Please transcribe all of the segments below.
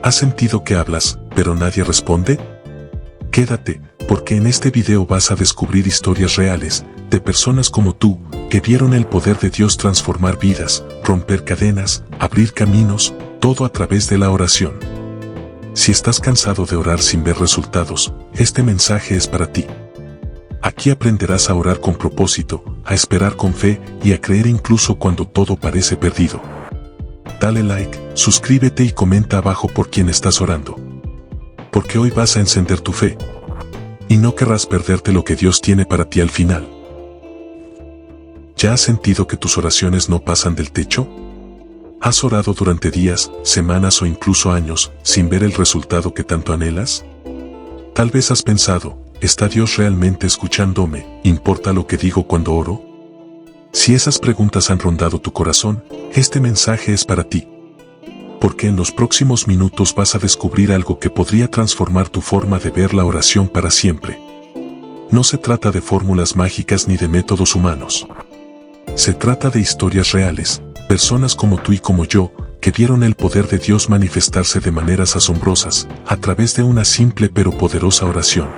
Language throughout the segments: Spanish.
¿Has sentido que hablas, pero nadie responde? Quédate, porque en este video vas a descubrir historias reales, de personas como tú, que vieron el poder de Dios transformar vidas, romper cadenas, abrir caminos, todo a través de la oración. Si estás cansado de orar sin ver resultados, este mensaje es para ti. Aquí aprenderás a orar con propósito, a esperar con fe y a creer incluso cuando todo parece perdido. Dale like, suscríbete y comenta abajo por quién estás orando. Porque hoy vas a encender tu fe. Y no querrás perderte lo que Dios tiene para ti al final. ¿Ya has sentido que tus oraciones no pasan del techo? ¿Has orado durante días, semanas o incluso años, sin ver el resultado que tanto anhelas? Tal vez has pensado, ¿está Dios realmente escuchándome? ¿Importa lo que digo cuando oro? Si esas preguntas han rondado tu corazón, este mensaje es para ti. Porque en los próximos minutos vas a descubrir algo que podría transformar tu forma de ver la oración para siempre. No se trata de fórmulas mágicas ni de métodos humanos. Se trata de historias reales, personas como tú y como yo, que vieron el poder de Dios manifestarse de maneras asombrosas, a través de una simple pero poderosa oración.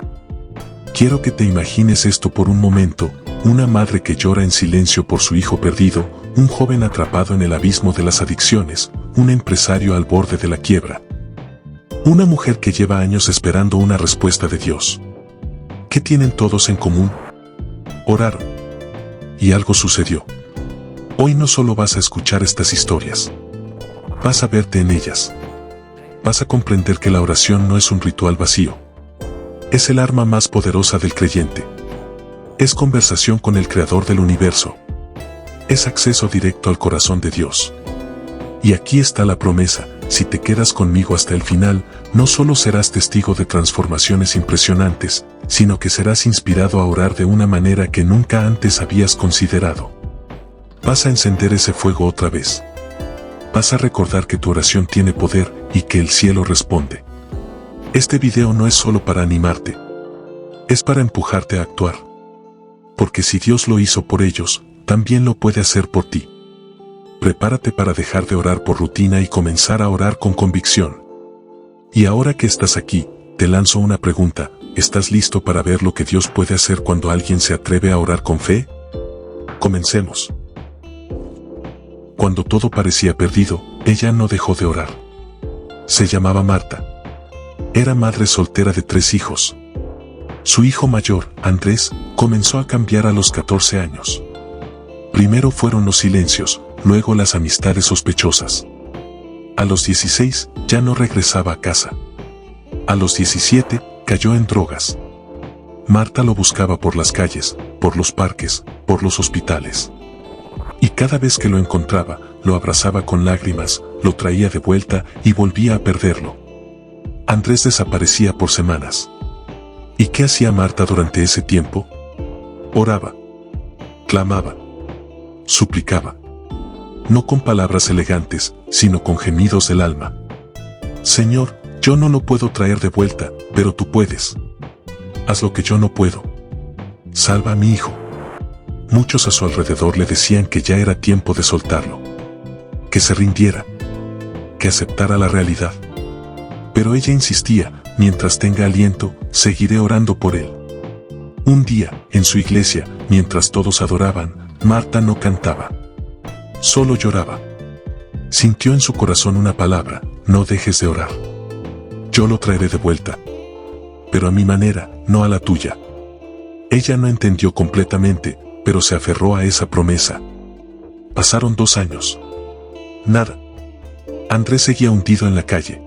Quiero que te imagines esto por un momento, una madre que llora en silencio por su hijo perdido, un joven atrapado en el abismo de las adicciones, un empresario al borde de la quiebra. Una mujer que lleva años esperando una respuesta de Dios. ¿Qué tienen todos en común? Oraron. Y algo sucedió. Hoy no solo vas a escuchar estas historias. Vas a verte en ellas. Vas a comprender que la oración no es un ritual vacío. Es el arma más poderosa del creyente. Es conversación con el Creador del universo. Es acceso directo al corazón de Dios. Y aquí está la promesa, si te quedas conmigo hasta el final, no solo serás testigo de transformaciones impresionantes, sino que serás inspirado a orar de una manera que nunca antes habías considerado. Vas a encender ese fuego otra vez. Vas a recordar que tu oración tiene poder y que el cielo responde. Este video no es solo para animarte. Es para empujarte a actuar. Porque si Dios lo hizo por ellos, también lo puede hacer por ti. Prepárate para dejar de orar por rutina y comenzar a orar con convicción. Y ahora que estás aquí, te lanzo una pregunta, ¿estás listo para ver lo que Dios puede hacer cuando alguien se atreve a orar con fe? Comencemos. Cuando todo parecía perdido, ella no dejó de orar. Se llamaba Marta. Era madre soltera de 3 hijos. Su hijo mayor, Andrés, comenzó a cambiar a los 14 años. Primero fueron los silencios, luego las amistades sospechosas. A los 16, ya no regresaba a casa. A los 17, cayó en drogas. Marta lo buscaba por las calles, por los parques, por los hospitales. Y cada vez que lo encontraba, lo abrazaba con lágrimas, lo traía de vuelta y volvía a perderlo. Andrés desaparecía por semanas. ¿Y qué hacía Marta durante ese tiempo? Oraba. Clamaba. Suplicaba. No con palabras elegantes, sino con gemidos del alma. Señor, yo no lo puedo traer de vuelta, pero tú puedes. Haz lo que yo no puedo. Salva a mi hijo. Muchos a su alrededor le decían que ya era tiempo de soltarlo. Que se rindiera. Que aceptara la realidad. Pero ella insistía, mientras tenga aliento, seguiré orando por él. Un día, en su iglesia, mientras todos adoraban, Marta no cantaba. Solo lloraba. Sintió en su corazón una palabra, no dejes de orar. Yo lo traeré de vuelta. Pero a mi manera, no a la tuya. Ella no entendió completamente, pero se aferró a esa promesa. Pasaron 2 años. Nada. Andrés seguía hundido en la calle.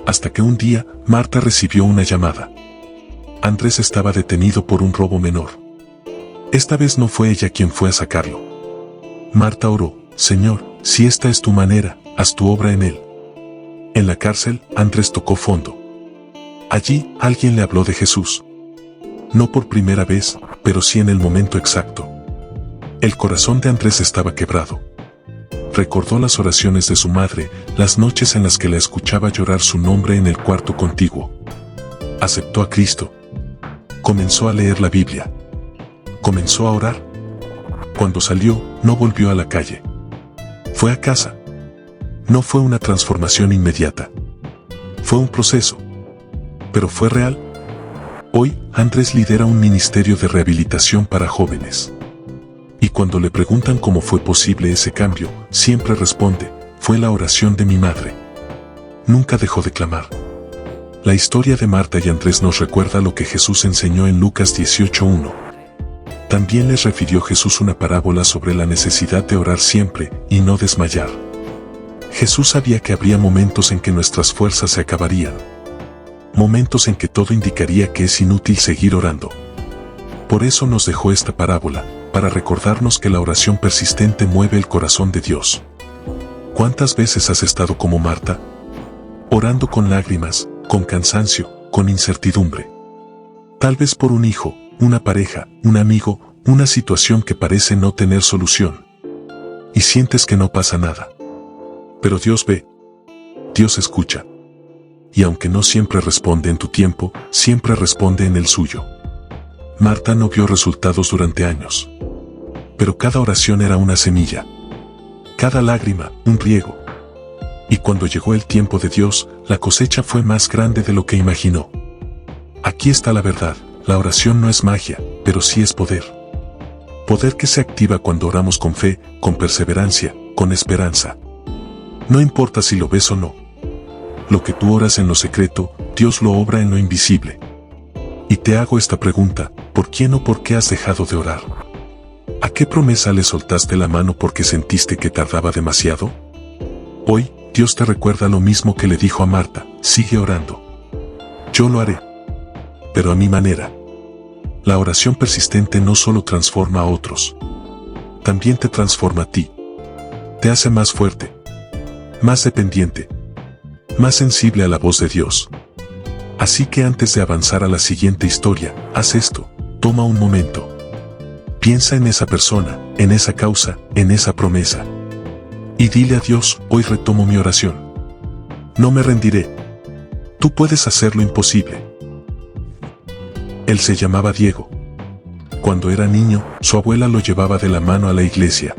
Hasta que un día, Marta recibió una llamada. Andrés estaba detenido por un robo menor. Esta vez no fue ella quien fue a sacarlo. Marta oró, Señor, si esta es tu manera, haz tu obra en él. En la cárcel, Andrés tocó fondo. Allí, alguien le habló de Jesús. No por primera vez, pero sí en el momento exacto. El corazón de Andrés estaba quebrado. Recordó las oraciones de su madre, las noches en las que la escuchaba llorar su nombre en el cuarto contiguo. Aceptó a Cristo. Comenzó a leer la Biblia. Comenzó a orar. Cuando salió, no volvió a la calle. Fue a casa. No fue una transformación inmediata. Fue un proceso. Pero fue real. Hoy, Andrés lidera un ministerio de rehabilitación para jóvenes. Y cuando le preguntan cómo fue posible ese cambio, siempre responde, fue la oración de mi madre. Nunca dejó de clamar. La historia de Marta y Andrés nos recuerda lo que Jesús enseñó en Lucas 18:1. También les refirió Jesús una parábola sobre la necesidad de orar siempre y no desmayar. Jesús sabía que habría momentos en que nuestras fuerzas se acabarían. Momentos en que todo indicaría que es inútil seguir orando. Por eso nos dejó esta parábola, para recordarnos que la oración persistente mueve el corazón de Dios. ¿Cuántas veces has estado como Marta? Orando con lágrimas, con cansancio, con incertidumbre. Tal vez por un hijo, una pareja, un amigo, una situación que parece no tener solución. Y sientes que no pasa nada. Pero Dios ve. Dios escucha. Y aunque no siempre responde en tu tiempo, siempre responde en el suyo. Marta no vio resultados durante años. Pero cada oración era una semilla. Cada lágrima, un riego. Y cuando llegó el tiempo de Dios, la cosecha fue más grande de lo que imaginó. Aquí está la verdad, la oración no es magia, pero sí es poder. Poder que se activa cuando oramos con fe, con perseverancia, con esperanza. No importa si lo ves o no. Lo que tú oras en lo secreto, Dios lo obra en lo invisible. Y te hago esta pregunta, ¿por quién o por qué has dejado de orar? ¿A qué promesa le soltaste la mano porque sentiste que tardaba demasiado? Hoy, Dios te recuerda lo mismo que le dijo a Marta, sigue orando. Yo lo haré. Pero a mi manera. La oración persistente no solo transforma a otros. También te transforma a ti. Te hace más fuerte. Más dependiente. Más sensible a la voz de Dios. Así que antes de avanzar a la siguiente historia, haz esto, toma un momento. Piensa en esa persona, en esa causa, en esa promesa. Y dile a Dios, hoy retomo mi oración. No me rendiré. Tú puedes hacer lo imposible. Él se llamaba Diego. Cuando era niño, su abuela lo llevaba de la mano a la iglesia.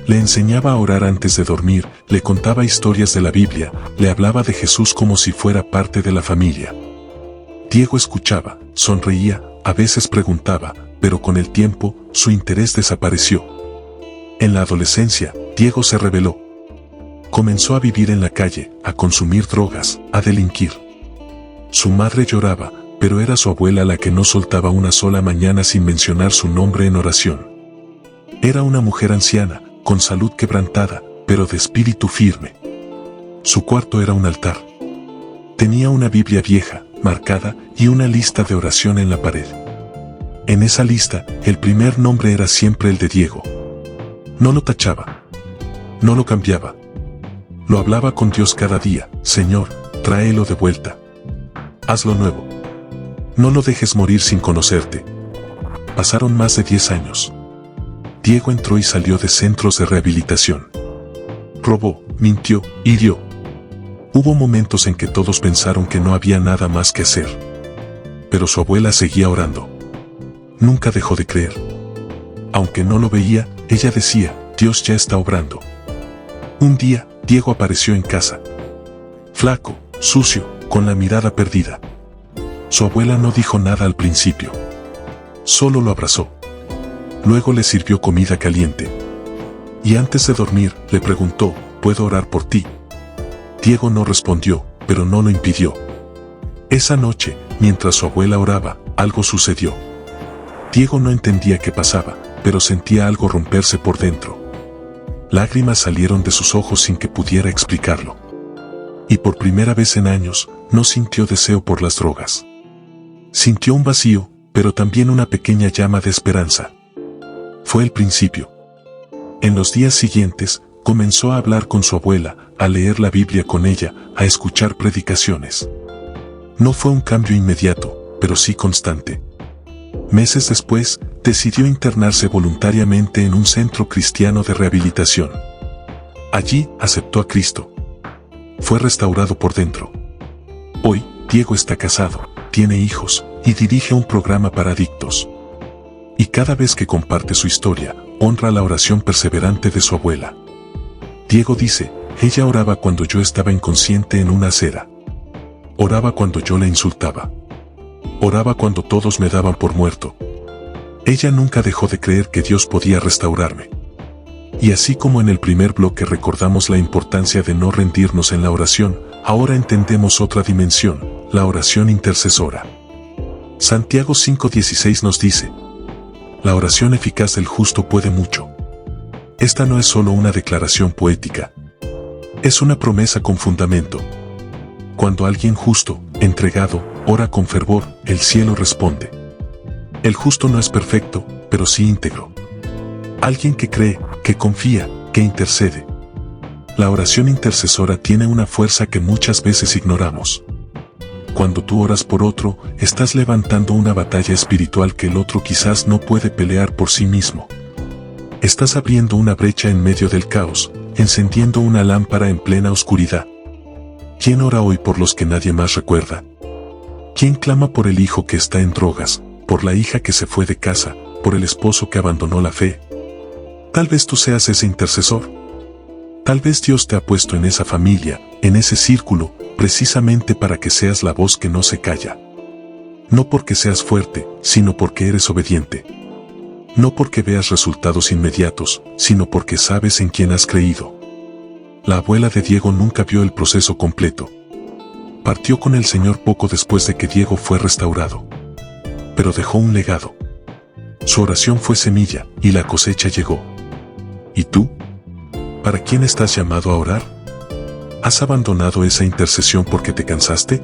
Le enseñaba a orar antes de dormir, le contaba historias de la Biblia, le hablaba de Jesús como si fuera parte de la familia. Diego escuchaba, sonreía, a veces preguntaba, pero con el tiempo, su interés desapareció. En la adolescencia, Diego se rebeló. Comenzó a vivir en la calle, a consumir drogas, a delinquir. Su madre lloraba, pero era su abuela la que no soltaba una sola mañana sin mencionar su nombre en oración. Era una mujer anciana, con salud quebrantada, pero de espíritu firme. Su cuarto era un altar. Tenía una Biblia vieja, marcada, y una lista de oración en la pared. En esa lista, el primer nombre era siempre el de Diego. No lo tachaba. No lo cambiaba. Lo hablaba con Dios cada día, Señor, tráelo de vuelta. Hazlo nuevo. No lo dejes morir sin conocerte. Pasaron más de 10 años. Diego entró y salió de centros de rehabilitación. Robó, mintió, hirió. Hubo momentos en que todos pensaron que no había nada más que hacer. Pero su abuela seguía orando. Nunca dejó de creer. Aunque no lo veía, ella decía, Dios ya está obrando. Un día, Diego apareció en casa. Flaco, sucio, con la mirada perdida. Su abuela no dijo nada al principio. Solo lo abrazó. Luego le sirvió comida caliente. Y antes de dormir, le preguntó, ¿puedo orar por ti? Diego no respondió, pero no lo impidió. Esa noche, mientras su abuela oraba, algo sucedió. Diego no entendía qué pasaba, pero sentía algo romperse por dentro. Lágrimas salieron de sus ojos sin que pudiera explicarlo. Y por primera vez en años, no sintió deseo por las drogas. Sintió un vacío, pero también una pequeña llama de esperanza. Fue el principio. En los días siguientes, comenzó a hablar con su abuela, a leer la Biblia con ella, a escuchar predicaciones. No fue un cambio inmediato, pero sí constante. Meses después, decidió internarse voluntariamente en un centro cristiano de rehabilitación. Allí, aceptó a Cristo. Fue restaurado por dentro. Hoy, Diego está casado, tiene hijos, y dirige un programa para adictos. Y cada vez que comparte su historia, honra la oración perseverante de su abuela. Diego dice, ella oraba cuando yo estaba inconsciente en una acera. Oraba cuando yo la insultaba. Oraba cuando todos me daban por muerto. Ella nunca dejó de creer que Dios podía restaurarme. Y así como en el primer bloque recordamos la importancia de no rendirnos en la oración, ahora entendemos otra dimensión, la oración intercesora. Santiago 5:16 nos dice: la oración eficaz del justo puede mucho. Esta no es solo una declaración poética. Es una promesa con fundamento. Cuando alguien justo, entregado, ora con fervor, el cielo responde. El justo no es perfecto, pero sí íntegro. Alguien que cree, que confía, que intercede. La oración intercesora tiene una fuerza que muchas veces ignoramos. Cuando tú oras por otro, estás levantando una batalla espiritual que el otro quizás no puede pelear por sí mismo. Estás abriendo una brecha en medio del caos, encendiendo una lámpara en plena oscuridad. ¿Quién ora hoy por los que nadie más recuerda? ¿Quién clama por el hijo que está en drogas, por la hija que se fue de casa, por el esposo que abandonó la fe? Tal vez tú seas ese intercesor. Tal vez Dios te ha puesto en esa familia, en ese círculo, precisamente para que seas la voz que no se calla. No porque seas fuerte, sino porque eres obediente. No porque veas resultados inmediatos, sino porque sabes en quién has creído. La abuela de Diego nunca vio el proceso completo. Partió con el Señor poco después de que Diego fue restaurado. Pero dejó un legado. Su oración fue semilla, y la cosecha llegó. ¿Y tú? ¿Para quién estás llamado a orar? ¿Has abandonado esa intercesión porque te cansaste?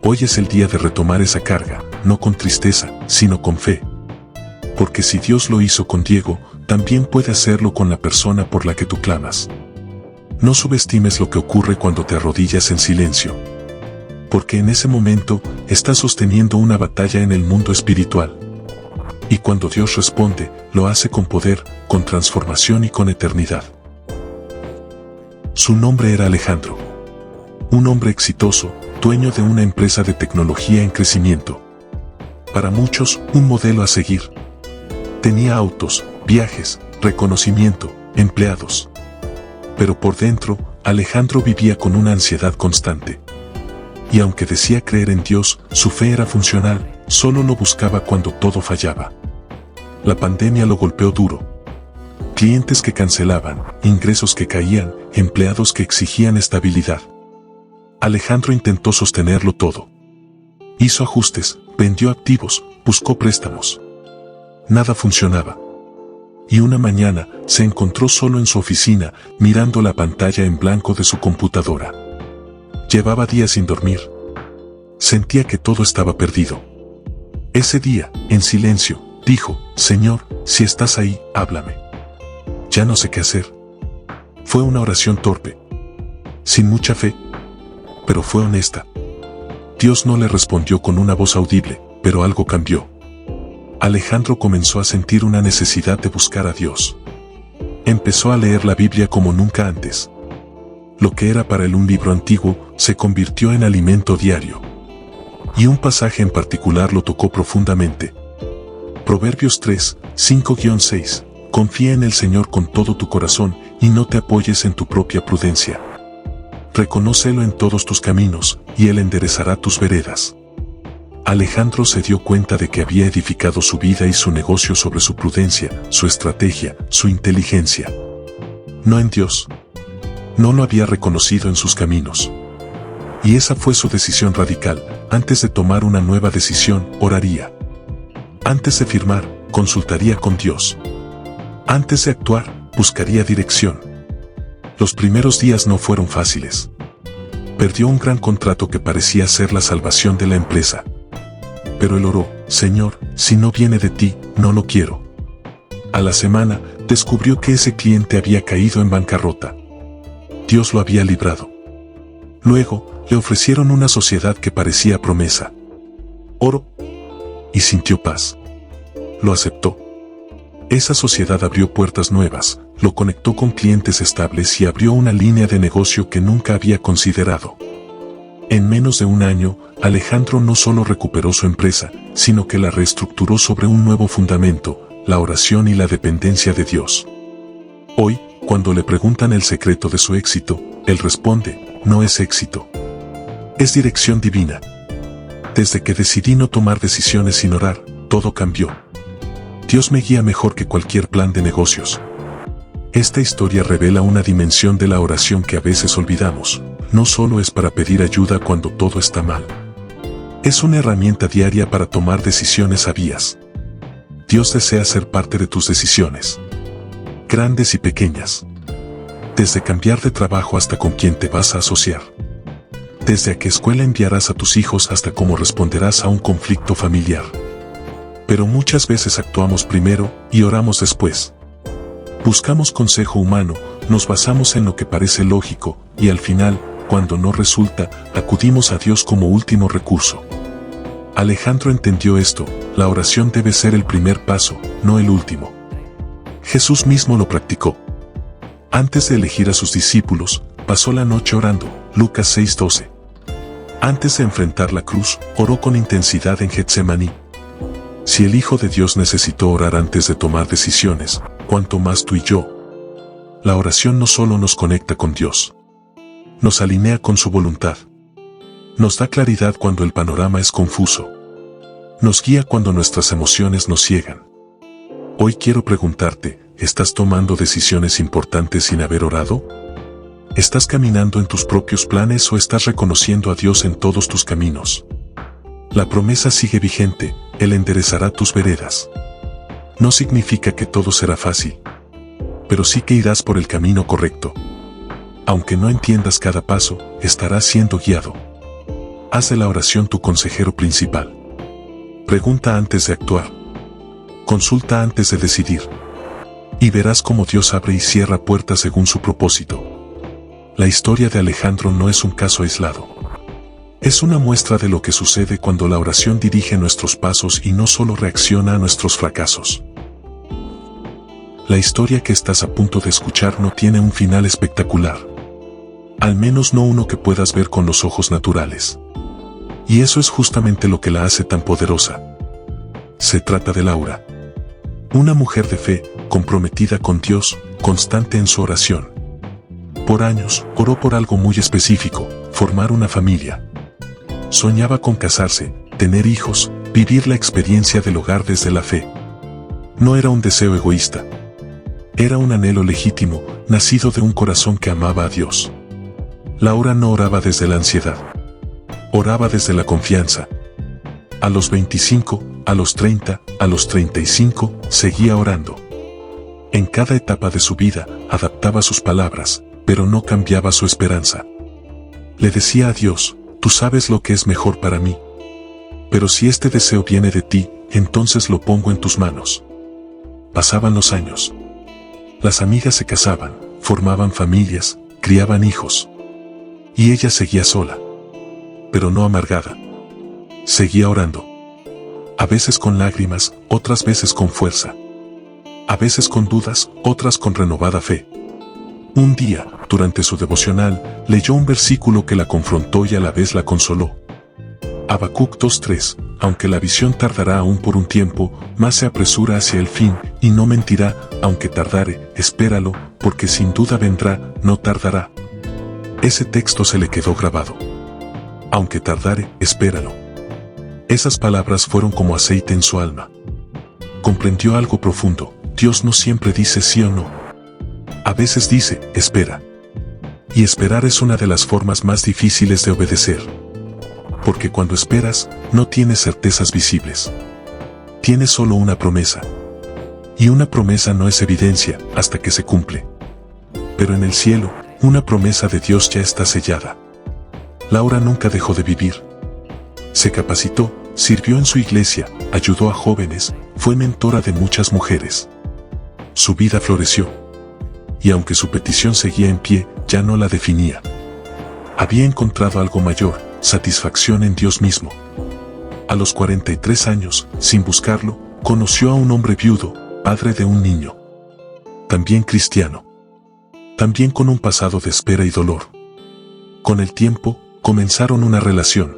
Hoy es el día de retomar esa carga, no con tristeza, sino con fe. Porque si Dios lo hizo con Diego, también puede hacerlo con la persona por la que tú clamas. No subestimes lo que ocurre cuando te arrodillas en silencio. Porque en ese momento, estás sosteniendo una batalla en el mundo espiritual. Y cuando Dios responde, lo hace con poder, con transformación y con eternidad. Su nombre era Alejandro. Un hombre exitoso, dueño de una empresa de tecnología en crecimiento. Para muchos, un modelo a seguir. Tenía autos, viajes, reconocimiento, empleados. Pero por dentro, Alejandro vivía con una ansiedad constante. Y aunque decía creer en Dios, su fe era funcional, solo lo buscaba cuando todo fallaba. La pandemia lo golpeó duro. Clientes que cancelaban, ingresos que caían, empleados que exigían estabilidad. Alejandro intentó sostenerlo todo. Hizo ajustes, vendió activos, buscó préstamos. Nada funcionaba. Y una mañana, se encontró solo en su oficina, mirando la pantalla en blanco de su computadora. Llevaba días sin dormir. Sentía que todo estaba perdido. Ese día, en silencio, dijo: Señor, si estás ahí, háblame. Ya no sé qué hacer. Fue una oración torpe, sin mucha fe, pero fue honesta. Dios no le respondió con una voz audible, pero algo cambió. Alejandro comenzó a sentir una necesidad de buscar a Dios. Empezó a leer la Biblia como nunca antes. Lo que era para él un libro antiguo, se convirtió en alimento diario. Y un pasaje en particular lo tocó profundamente. Proverbios 3, 5-6. Confía en el Señor con todo tu corazón, y no te apoyes en tu propia prudencia. Reconócelo en todos tus caminos, y Él enderezará tus veredas. Alejandro se dio cuenta de que había edificado su vida y su negocio sobre su prudencia, su estrategia, su inteligencia. No en Dios. No lo había reconocido en sus caminos. Y esa fue su decisión radical. Antes de tomar una nueva decisión, oraría. Antes de firmar, consultaría con Dios. Antes de actuar, buscaría dirección. Los primeros días no fueron fáciles. Perdió un gran contrato que parecía ser la salvación de la empresa. Pero él oró: Señor, si no viene de ti, no lo quiero. A la semana, descubrió que ese cliente había caído en bancarrota. Dios lo había librado. Luego, le ofrecieron una sociedad que parecía promesa. Oró y sintió paz. Lo aceptó. Esa sociedad abrió puertas nuevas, lo conectó con clientes estables y abrió una línea de negocio que nunca había considerado. En menos de un año, Alejandro no solo recuperó su empresa, sino que la reestructuró sobre un nuevo fundamento, la oración y la dependencia de Dios. Hoy, cuando le preguntan el secreto de su éxito, él responde: no es éxito. Es dirección divina. Desde que decidí no tomar decisiones sin orar, todo cambió. Dios me guía mejor que cualquier plan de negocios. Esta historia revela una dimensión de la oración que a veces olvidamos. No solo es para pedir ayuda cuando todo está mal. Es una herramienta diaria para tomar decisiones sabias. Dios desea ser parte de tus decisiones, grandes y pequeñas. Desde cambiar de trabajo hasta con quién te vas a asociar. Desde a qué escuela enviarás a tus hijos hasta cómo responderás a un conflicto familiar. Pero muchas veces actuamos primero y oramos después. Buscamos consejo humano, nos basamos en lo que parece lógico, y al final, cuando no resulta, acudimos a Dios como último recurso. Alejandro entendió esto: la oración debe ser el primer paso, no el último. Jesús mismo lo practicó. Antes de elegir a sus discípulos, pasó la noche orando, Lucas 6:12. Antes de enfrentar la cruz, oró con intensidad en Getsemaní. Si el Hijo de Dios necesitó orar antes de tomar decisiones, ¿cuánto más tú y yo? La oración no solo nos conecta con Dios, nos alinea con su voluntad. Nos da claridad cuando el panorama es confuso. Nos guía cuando nuestras emociones nos ciegan. Hoy quiero preguntarte, ¿estás tomando decisiones importantes sin haber orado? ¿Estás caminando en tus propios planes o estás reconociendo a Dios en todos tus caminos? La promesa sigue vigente: Él enderezará tus veredas. No significa que todo será fácil, pero sí que irás por el camino correcto. Aunque no entiendas cada paso, estarás siendo guiado. Haz de la oración tu consejero principal. Pregunta antes de actuar. Consulta antes de decidir. Y verás cómo Dios abre y cierra puertas según su propósito. La historia de Alejandro no es un caso aislado. Es una muestra de lo que sucede cuando la oración dirige nuestros pasos y no solo reacciona a nuestros fracasos. La historia que estás a punto de escuchar no tiene un final espectacular. Al menos no uno que puedas ver con los ojos naturales. Y eso es justamente lo que la hace tan poderosa. Se trata de Laura. Una mujer de fe, comprometida con Dios, constante en su oración. Por años, oró por algo muy específico: formar una familia. Soñaba con casarse, tener hijos, vivir la experiencia del hogar desde la fe. No era un deseo egoísta. Era un anhelo legítimo, nacido de un corazón que amaba a Dios. Laura no oraba desde la ansiedad. Oraba desde la confianza. A los 25, a los 30, a los 35, seguía orando. En cada etapa de su vida, adaptaba sus palabras, pero no cambiaba su esperanza. Le decía a Dios: tú sabes lo que es mejor para mí. Pero si este deseo viene de ti, entonces lo pongo en tus manos. Pasaban los años. Las amigas se casaban, formaban familias, criaban hijos. Y ella seguía sola. Pero no amargada. Seguía orando. A veces con lágrimas, otras veces con fuerza. A veces con dudas, otras con renovada fe. Un día, durante su devocional, leyó un versículo que la confrontó y a la vez la consoló. Habacuc 2:3: aunque la visión tardará aún por un tiempo, más se apresura hacia el fin, y no mentirá: aunque tardare, espéralo, porque sin duda vendrá, no tardará. Ese texto se le quedó grabado. Aunque tardare, espéralo. Esas palabras fueron como aceite en su alma. Comprendió algo profundo: Dios no siempre dice sí o no. A veces dice: espera. Y esperar es una de las formas más difíciles de obedecer. Porque cuando esperas, no tienes certezas visibles. Tienes solo una promesa. Y una promesa no es evidencia hasta que se cumple. Pero en el cielo, una promesa de Dios ya está sellada. Laura nunca dejó de vivir. Se capacitó, sirvió en su iglesia, ayudó a jóvenes, fue mentora de muchas mujeres. Su vida floreció. Y aunque su petición seguía en pie, ya no la definía. Había encontrado algo mayor: satisfacción en Dios mismo. A los 43 años, sin buscarlo, conoció a un hombre viudo, padre de un niño. También cristiano. También con un pasado de espera y dolor. Con el tiempo, comenzaron una relación.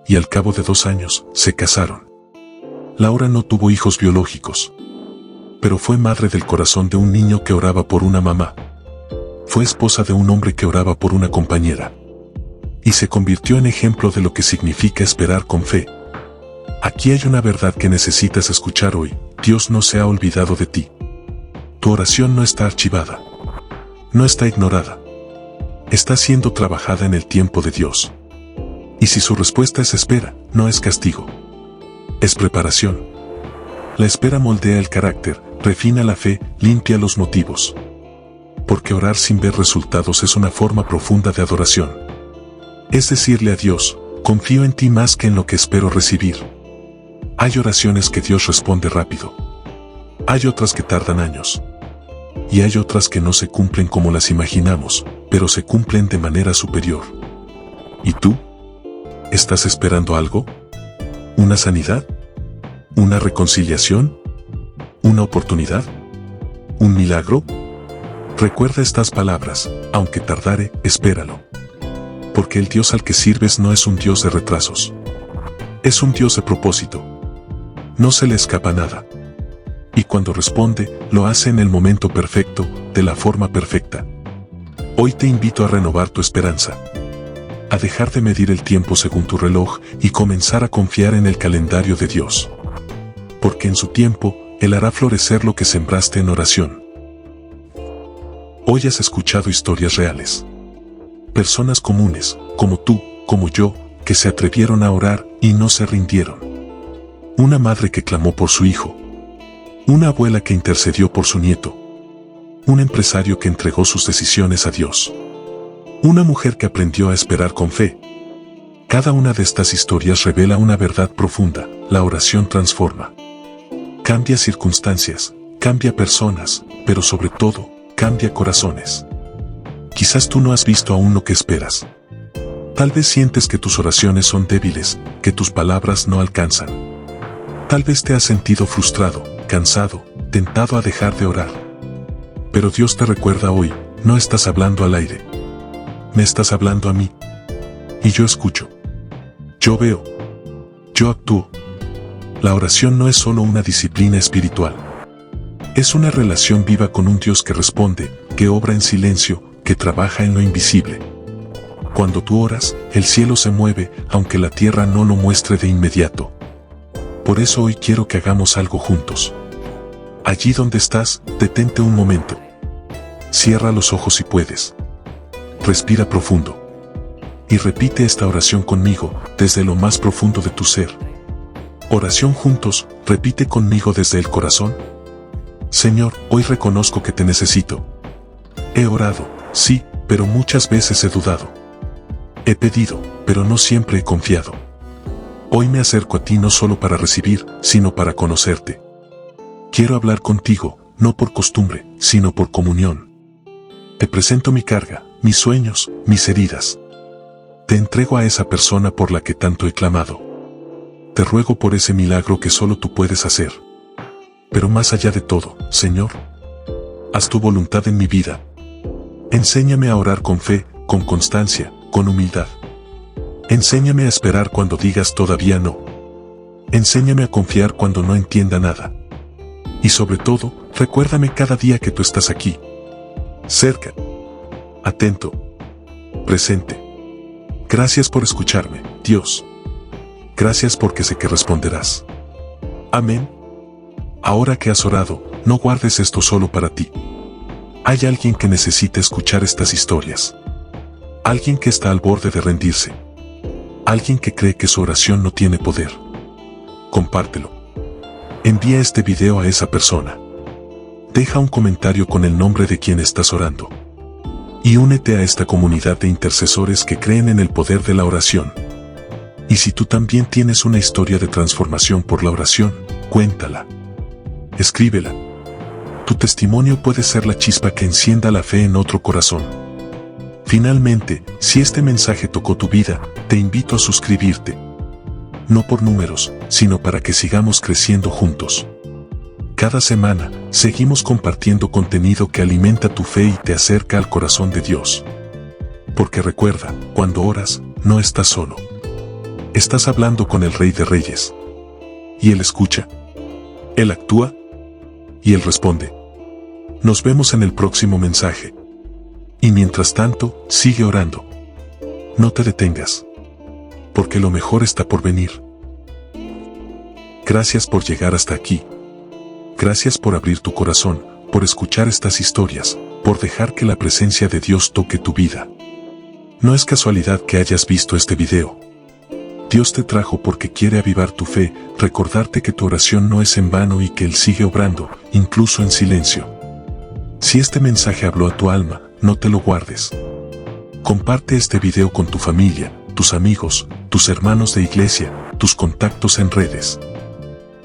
Y al cabo de 2 años, se casaron. Laura no tuvo hijos biológicos. Pero fue madre del corazón de un niño que oraba por una mamá. Fue esposa de un hombre que oraba por una compañera. y se convirtió en ejemplo de lo que significa esperar con fe. Aquí hay una verdad que necesitas escuchar hoy: Dios no se ha olvidado de ti. Tu oración no está archivada. No está ignorada. Está siendo trabajada en el tiempo de Dios. Y si su respuesta es espera, no es castigo. Es preparación. La espera moldea el carácter, refina la fe, limpia los motivos. Porque orar sin ver resultados es una forma profunda de adoración. Es decirle a Dios: confío en ti más que en lo que espero recibir. Hay oraciones que Dios responde rápido. Hay otras que tardan años. Y hay otras que no se cumplen como las imaginamos, pero se cumplen de manera superior. ¿Y tú? ¿Estás esperando algo? ¿Una sanidad? ¿Una reconciliación? ¿Una oportunidad? ¿Un milagro? Recuerda estas palabras: aunque tardare, espéralo. Porque el Dios al que sirves no es un Dios de retrasos. Es un Dios de propósito. No se le escapa nada. Y cuando responde, lo hace en el momento perfecto, de la forma perfecta. Hoy te invito a renovar tu esperanza. A dejar de medir el tiempo según tu reloj y comenzar a confiar en el calendario de Dios. Porque en su tiempo, Él hará florecer lo que sembraste en oración. Hoy has escuchado historias reales. Personas comunes, como tú, como yo, que se atrevieron a orar y no se rindieron. Una madre que clamó por su hijo. Una abuela que intercedió por su nieto. Un empresario que entregó sus decisiones a Dios. Una mujer que aprendió a esperar con fe. Cada una de estas historias revela una verdad profunda: la oración transforma. Cambia circunstancias, cambia personas, pero sobre todo, cambia corazones. Quizás tú no has visto aún lo que esperas. Tal vez sientes que tus oraciones son débiles, que tus palabras no alcanzan. Tal vez te has sentido frustrado, cansado, tentado a dejar de orar. Pero Dios te recuerda hoy: no estás hablando al aire. Me estás hablando a mí. Y yo escucho. Yo veo. Yo actúo. La oración no es solo una disciplina espiritual. Es una relación viva con un Dios que responde, que obra en silencio, que trabaja en lo invisible. Cuando tú oras, el cielo se mueve, aunque la tierra no lo muestre de inmediato. Por eso hoy quiero que hagamos algo juntos. Allí donde estás, detente un momento. Cierra los ojos si puedes. Respira profundo. Y repite esta oración conmigo, desde lo más profundo de tu ser. Oración juntos, repite conmigo desde el corazón. Señor, hoy reconozco que te necesito. He orado, sí, pero muchas veces he dudado. He pedido, pero no siempre he confiado. Hoy me acerco a ti no solo para recibir, sino para conocerte. Quiero hablar contigo, no por costumbre, sino por comunión. Te presento mi carga, mis sueños, mis heridas. Te entrego a esa persona por la que tanto he clamado. Te ruego por ese milagro que solo tú puedes hacer. Pero más allá de todo, Señor, haz tu voluntad en mi vida. Enséñame a orar con fe, con constancia, con humildad. Enséñame a esperar cuando digas todavía no. Enséñame a confiar cuando no entienda nada. Y sobre todo, recuérdame cada día que tú estás aquí. Cerca. Atento. Presente. Gracias por escucharme, Dios. Gracias porque sé que responderás. Amén. Ahora que has orado, no guardes esto solo para ti. Hay alguien que necesita escuchar estas historias. Alguien que está al borde de rendirse. Alguien que cree que su oración no tiene poder. Compártelo. Envía este video a esa persona. Deja un comentario con el nombre de quien estás orando. Y únete a esta comunidad de intercesores que creen en el poder de la oración. Y si tú también tienes una historia de transformación por la oración, cuéntala. Escríbela. Tu testimonio puede ser la chispa que encienda la fe en otro corazón. Finalmente, si este mensaje tocó tu vida, te invito a suscribirte. No por números, sino para que sigamos creciendo juntos. Cada semana, seguimos compartiendo contenido que alimenta tu fe y te acerca al corazón de Dios. Porque recuerda, cuando oras, no estás solo. Estás hablando con el Rey de Reyes. Y Él escucha. Él actúa. Y Él responde. Nos vemos en el próximo mensaje. Y mientras tanto, sigue orando. No te detengas. Porque lo mejor está por venir. Gracias por llegar hasta aquí. Gracias por abrir tu corazón, por escuchar estas historias, por dejar que la presencia de Dios toque tu vida. No es casualidad que hayas visto este video. Dios te trajo porque quiere avivar tu fe, recordarte que tu oración no es en vano y que Él sigue obrando, incluso en silencio. Si este mensaje habló a tu alma, no te lo guardes. Comparte este video con tu familia, tus amigos, tus hermanos de iglesia, tus contactos en redes.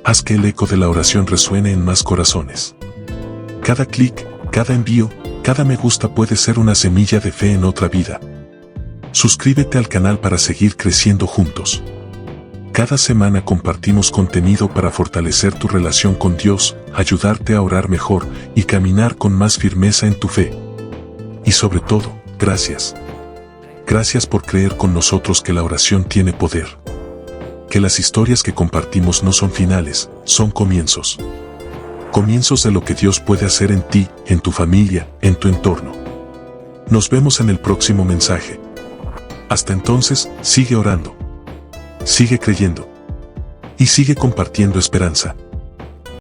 Haz que el eco de la oración resuene en más corazones. Cada clic, cada envío, cada me gusta puede ser una semilla de fe en otra vida. Suscríbete al canal para seguir creciendo juntos. Cada semana compartimos contenido para fortalecer tu relación con Dios, ayudarte a orar mejor y caminar con más firmeza en tu fe. Y sobre todo, gracias. Gracias por creer con nosotros que la oración tiene poder. Que las historias que compartimos no son finales, son comienzos. Comienzos de lo que Dios puede hacer en ti, en tu familia, en tu entorno. Nos vemos en el próximo mensaje. Hasta entonces, sigue orando. Sigue creyendo. Y sigue compartiendo esperanza.